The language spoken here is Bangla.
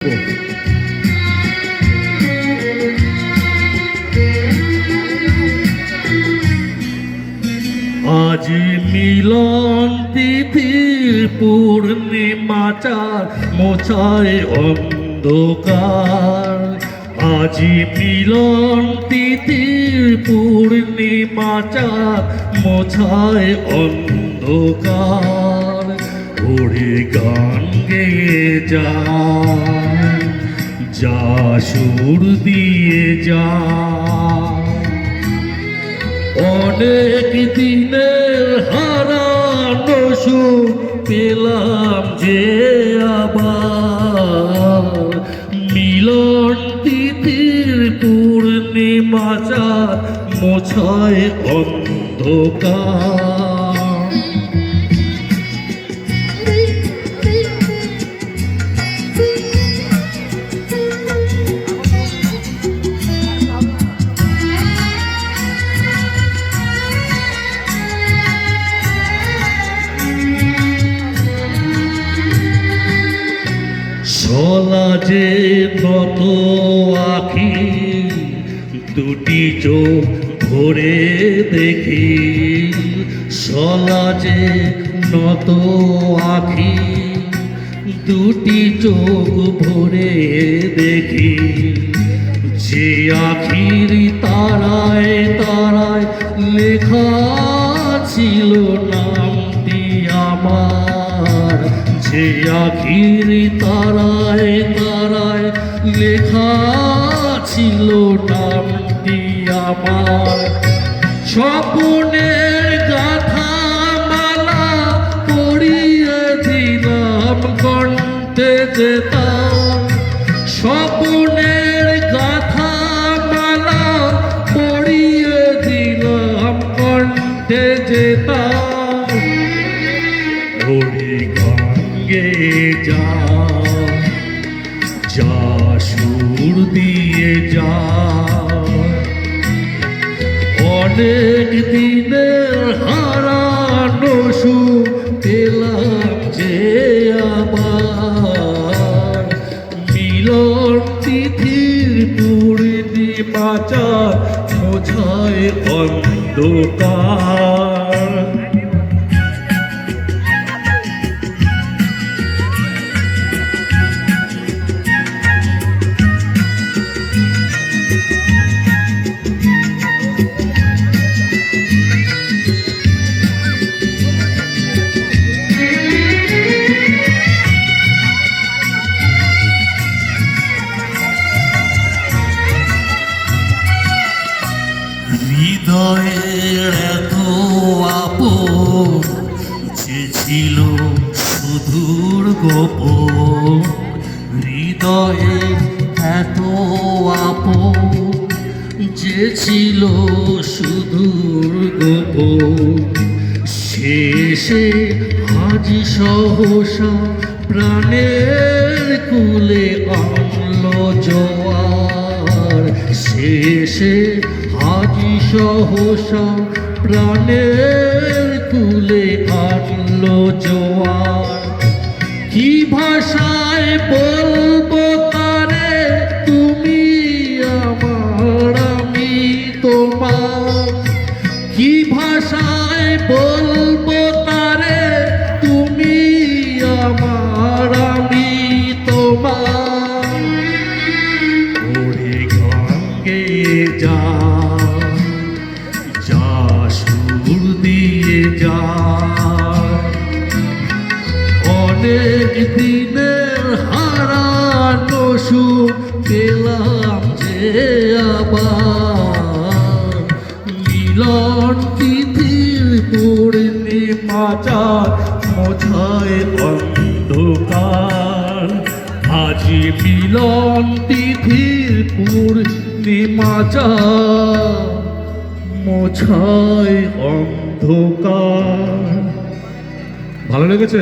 আজি মিলন তিথির পূর্ণিমাচার মোছায় অন্ধকার। আজি মিলন তিথির পূর্ণিমাচার মোছায় অন্ধকার। ওরে গান গেয়ে যা, যা সুর দিয়ে যা। অনেক দিনের হারানো সুর পেলাম যে আবার। মিলন তিথির পূর্ণিমাচার মোছায় অন্ধকার। সলাজে নত আখি দুটি চোখ ভরে দেখি। সলাজে নত আখি দুটি চোখ ভরে দেখি। যে আখির তারায় তারায় লেখা ছিল নামটি আমার। যে আখির তারায় তারায় লেখা ছিল নামটি আমার। স্বপ্নের গাথা মালা পড়িয়ে দিলাম কণ্ঠে যেতাম। স্বপ্নের গাথা মালা পড়িয়ে দিলাম কণ্ঠে যেতাম। ওরে গান গেয়ে যা, যা সুর দিয়ে যা। অনেক দিনের হারানো সুর পেলাম যে আবার। মিলন তিথির পূর্ণিমাচার মোছায় অন্ধকার। হৃদয়ের এত আপন যে ছিল সুদূর গোপন। হৃদয়ের এত আপন যে ছিল সুদূর গোপন। শেষে আজি সহসা প্রাণের কুলে আনলো জোয়ার। শেষে আজি সহসা প্রাণের কুলে আনলো জোয়ার। কি ভাষায় বলবো তারে তুমি আমার আমি তোমার। কি ভাষায় বলবো তারে তুমি আমার আমি তোমার। ওরে গান গেয়ে যা, যা সুর দিয়ে যা। অনেক দিনের হারানো সুর পেলাম যে আবার। মিলন তিথির পূর্ণিমাচার মোছায় অন্ধকার। আজি মিলন তিথির পূর্ণিমাচার মোছায় অন্ধকার। ভালো লেগেছে?